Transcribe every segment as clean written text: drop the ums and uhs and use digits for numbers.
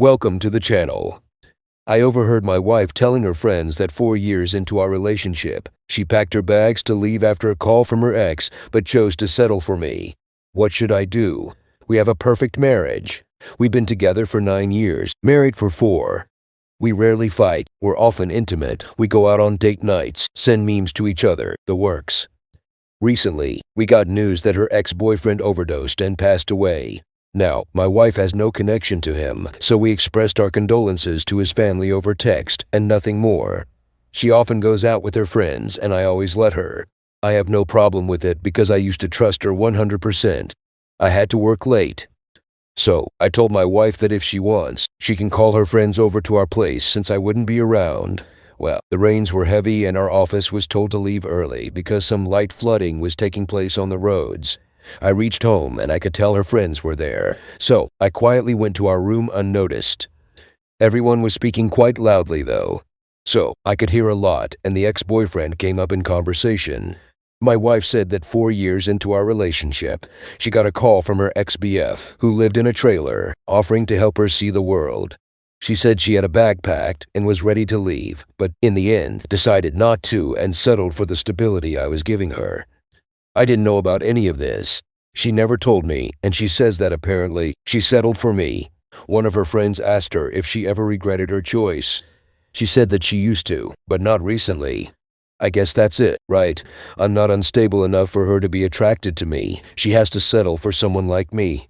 Welcome to the channel. I overheard my wife telling her friends that 4 years into our relationship, she packed her bags to leave after a call from her ex, but chose to settle for me. What should I do? We have a perfect marriage. We've been together for 9 years, married for 4. We rarely fight, we're often intimate, we go out on date nights, send memes to each other, the works. Recently, we got news that her ex-boyfriend overdosed and passed away. Now, my wife has no connection to him, so we expressed our condolences to his family over text and nothing more. She often goes out with her friends and I always let her. I have no problem with it because I used to trust her 100%. I had to work late. So, I told my wife that if she wants, she can call her friends over to our place since I wouldn't be around. Well, the rains were heavy and our office was told to leave early because some light flooding was taking place on the roads. I reached home and I could tell her friends were there, so I quietly went to our room unnoticed. Everyone was speaking quite loudly though, so I could hear a lot and the ex-boyfriend came up in conversation. My wife said that 4 years into our relationship, she got a call from her ex-BF, who lived in a trailer, offering to help her see the world. She said she had a bag packed and was ready to leave, but in the end decided not to and settled for the stability I was giving her. I didn't know about any of this. She never told me, and she says that apparently she settled for me. One of her friends asked her if she ever regretted her choice. She said that she used to, but not recently. I guess that's it, right? I'm not unstable enough for her to be attracted to me. She has to settle for someone like me.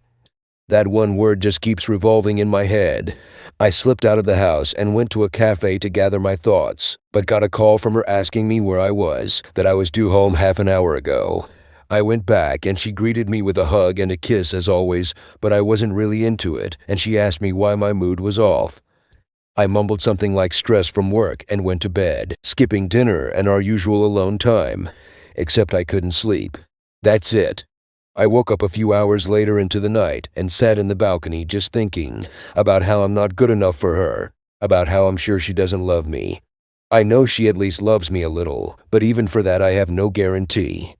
That one word just keeps revolving in my head. I slipped out of the house and went to a cafe to gather my thoughts, but got a call from her asking me where I was, that I was due home half an hour ago. I went back and she greeted me with a hug and a kiss as always, but I wasn't really into it, and she asked me why my mood was off. I mumbled something like stress from work and went to bed, skipping dinner and our usual alone time. Except I couldn't sleep. That's it. I woke up a few hours later into the night and sat in the balcony just thinking about how I'm not good enough for her, about how I'm sure she doesn't love me. I know she at least loves me a little, but even for that I have no guarantee.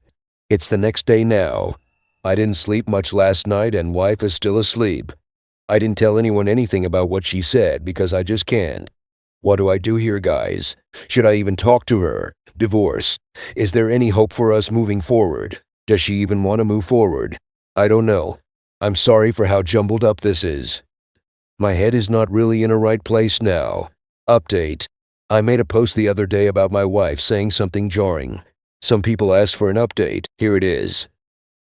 It's the next day now. I didn't sleep much last night and wife is still asleep. I didn't tell anyone anything about what she said because I just can't. What do I do here, guys? Should I even talk to her? Divorce? Is there any hope for us moving forward? Does she even want to move forward? I don't know. I'm sorry for how jumbled up this is. My head is not really in a right place now. Update. I made a post the other day about my wife saying something jarring. Some people asked for an update. Here it is.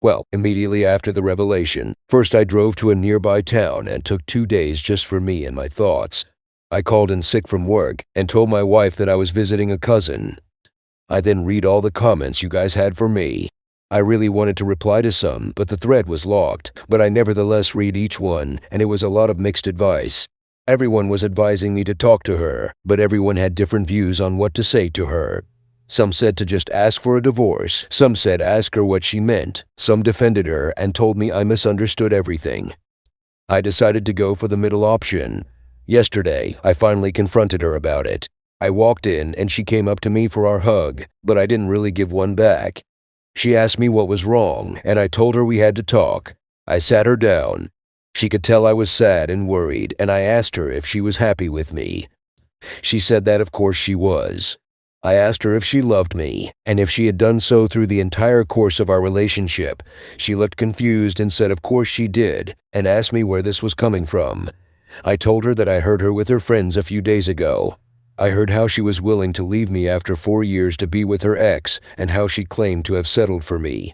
Well, immediately after the revelation, first I drove to a nearby town and took 2 days just for me and my thoughts. I called in sick from work and told my wife that I was visiting a cousin. I then read all the comments you guys had for me. I really wanted to reply to some, but the thread was locked, but I nevertheless read each one, and it was a lot of mixed advice. Everyone was advising me to talk to her, but everyone had different views on what to say to her. Some said to just ask for a divorce, some said ask her what she meant, some defended her and told me I misunderstood everything. I decided to go for the middle option. Yesterday, I finally confronted her about it. I walked in and she came up to me for our hug, but I didn't really give one back. She asked me what was wrong, and I told her we had to talk. I sat her down. She could tell I was sad and worried, and I asked her if she was happy with me. She said that of course she was. I asked her if she loved me, and if she had done so through the entire course of our relationship. She looked confused and said of course she did, and asked me where this was coming from. I told her that I heard her with her friends a few days ago. I heard how she was willing to leave me after 4 years to be with her ex, and how she claimed to have settled for me.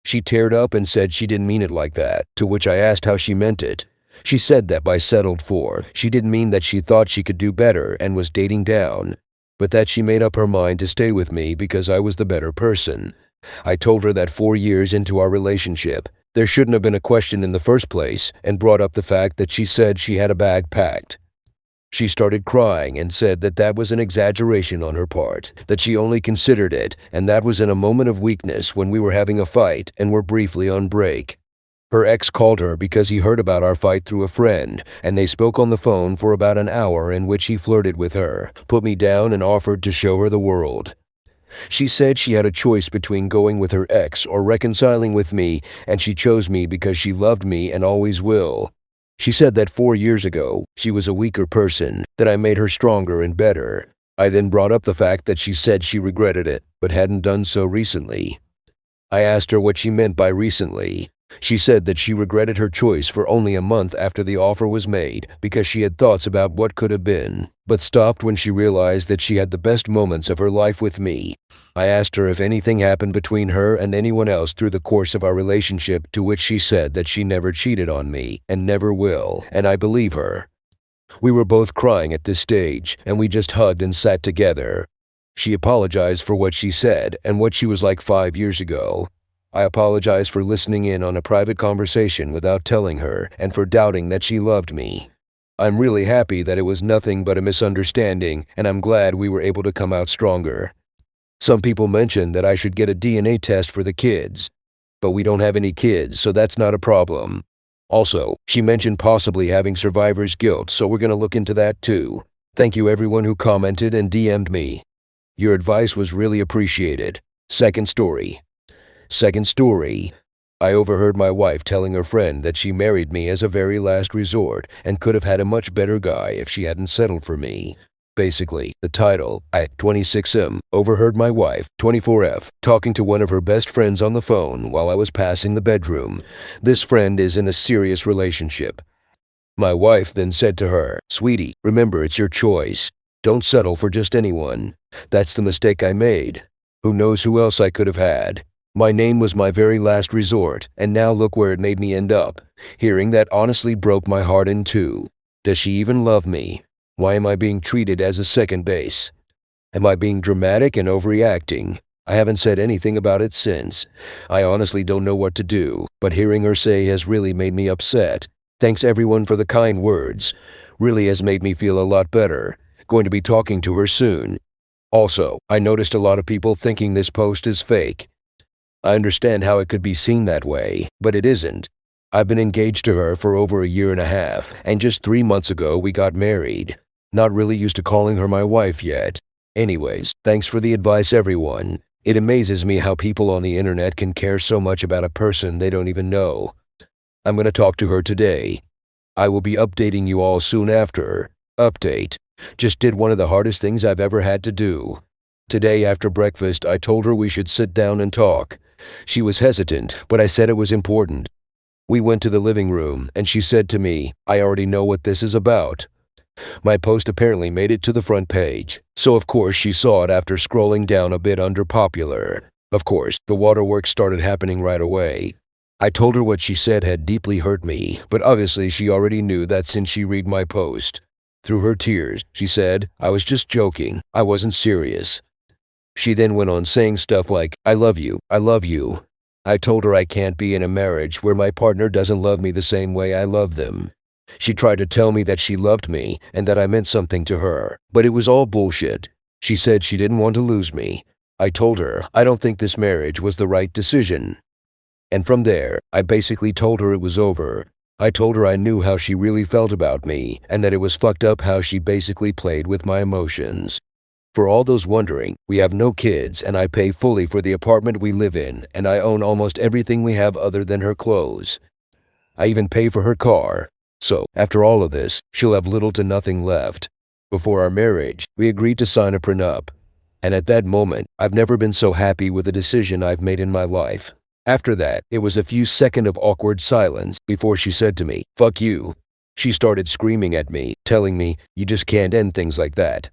She teared up and said she didn't mean it like that, to which I asked how she meant it. She said that by settled for, she didn't mean that she thought she could do better and was dating down, but that she made up her mind to stay with me because I was the better person. I told her that 4 years into our relationship, there shouldn't have been a question in the first place, and brought up the fact that she said she had a bag packed. She started crying and said that that was an exaggeration on her part, that she only considered it, and that was in a moment of weakness when we were having a fight and were briefly on break. Her ex called her because he heard about our fight through a friend, and they spoke on the phone for about an hour in which he flirted with her, put me down and offered to show her the world. She said she had a choice between going with her ex or reconciling with me, and she chose me because she loved me and always will. She said that 4 years ago, she was a weaker person, that I made her stronger and better. I then brought up the fact that she said she regretted it, but hadn't done so recently. I asked her what she meant by recently. She said that she regretted her choice for only a month after the offer was made because she had thoughts about what could have been, but stopped when she realized that she had the best moments of her life with me. I asked her if anything happened between her and anyone else through the course of our relationship, to which she said that she never cheated on me and never will, and I believe her. We were both crying at this stage, and we just hugged and sat together. She apologized for what she said and what she was like 5 years ago. I apologize for listening in on a private conversation without telling her and for doubting that she loved me. I'm really happy that it was nothing but a misunderstanding, and I'm glad we were able to come out stronger. Some people mentioned that I should get a DNA test for the kids, but we don't have any kids, so that's not a problem. Also, she mentioned possibly having survivor's guilt, so we're going to look into that too. Thank you everyone who commented and DM'd me. Your advice was really appreciated. Second story. I overheard my wife telling her friend that she married me as a very last resort and could have had a much better guy if she hadn't settled for me. Basically, the title, I, 26M, overheard my wife, 24F, talking to one of her best friends on the phone while I was passing the bedroom. This friend is in a serious relationship. My wife then said to her, "Sweetie, remember it's your choice. Don't settle for just anyone. That's the mistake I made. Who knows who else I could have had. My name was my very last resort, and now look where it made me end up." Hearing that honestly broke my heart in two. Does she even love me? Why am I being treated as a second base? Am I being dramatic and overreacting? I haven't said anything about it since. I honestly don't know what to do, but hearing her say has really made me upset. Thanks everyone for the kind words. Really has made me feel a lot better. Going to be talking to her soon. Also, I noticed a lot of people thinking this post is fake. I understand how it could be seen that way, but it isn't. I've been engaged to her for over a year and a half, and just 3 months ago we got married. Not really used to calling her my wife yet. Anyways, thanks for the advice everyone. It amazes me how people on the internet can care so much about a person they don't even know. I'm gonna talk to her today. I will be updating you all soon after. Update. Just did one of the hardest things I've ever had to do. Today after breakfast, I told her we should sit down and talk. She was hesitant, but I said it was important. We went to the living room, and she said to me, "I already know what this is about." My post apparently made it to the front page, so of course she saw it after scrolling down a bit under popular. Of course, the waterworks started happening right away. I told her what she said had deeply hurt me, but obviously she already knew that since she read my post. Through her tears, she said, "I was just joking, I wasn't serious." She then went on saying stuff like, "I love you, I love you." I told her I can't be in a marriage where my partner doesn't love me the same way I love them. She tried to tell me that she loved me and that I meant something to her, but it was all bullshit. She said she didn't want to lose me. I told her I don't think this marriage was the right decision. And from there, I basically told her it was over. I told her I knew how she really felt about me and that it was fucked up how she basically played with my emotions. For all those wondering, we have no kids and I pay fully for the apartment we live in, and I own almost everything we have other than her clothes. I even pay for her car. So, after all of this, she'll have little to nothing left. Before our marriage, we agreed to sign a prenup. And at that moment, I've never been so happy with a decision I've made in my life. After that, it was a few seconds of awkward silence before she said to me, "Fuck you." She started screaming at me, telling me, "You just can't end things like that."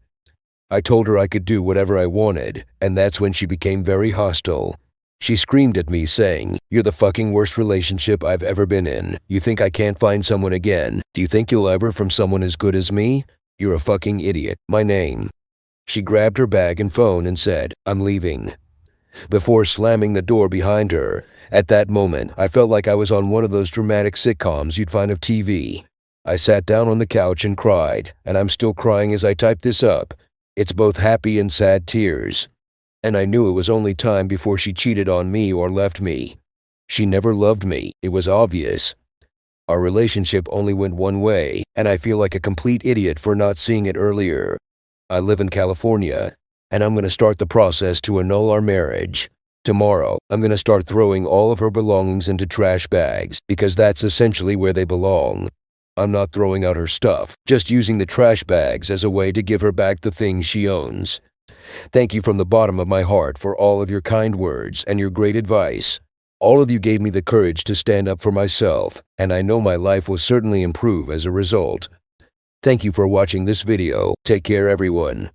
I told her I could do whatever I wanted, and that's when she became very hostile. She screamed at me saying, "You're the fucking worst relationship I've ever been in. You think I can't find someone again? Do you think you'll ever from someone as good as me? You're a fucking idiot. My name." She grabbed her bag and phone and said, "I'm leaving," before slamming the door behind her. At that moment, I felt like I was on one of those dramatic sitcoms you'd find of TV. I sat down on the couch and cried, and I'm still crying as I type this up. It's both happy and sad tears. And I knew it was only time before she cheated on me or left me. She never loved me, it was obvious. Our relationship only went one way, and I feel like a complete idiot for not seeing it earlier. I live in California, and I'm going to start the process to annul our marriage. Tomorrow, I'm going to start throwing all of her belongings into trash bags, because that's essentially where they belong. I'm not throwing out her stuff, just using the trash bags as a way to give her back the things she owns. Thank you from the bottom of my heart for all of your kind words and your great advice. All of you gave me the courage to stand up for myself, and I know my life will certainly improve as a result. Thank you for watching this video. Take care, everyone.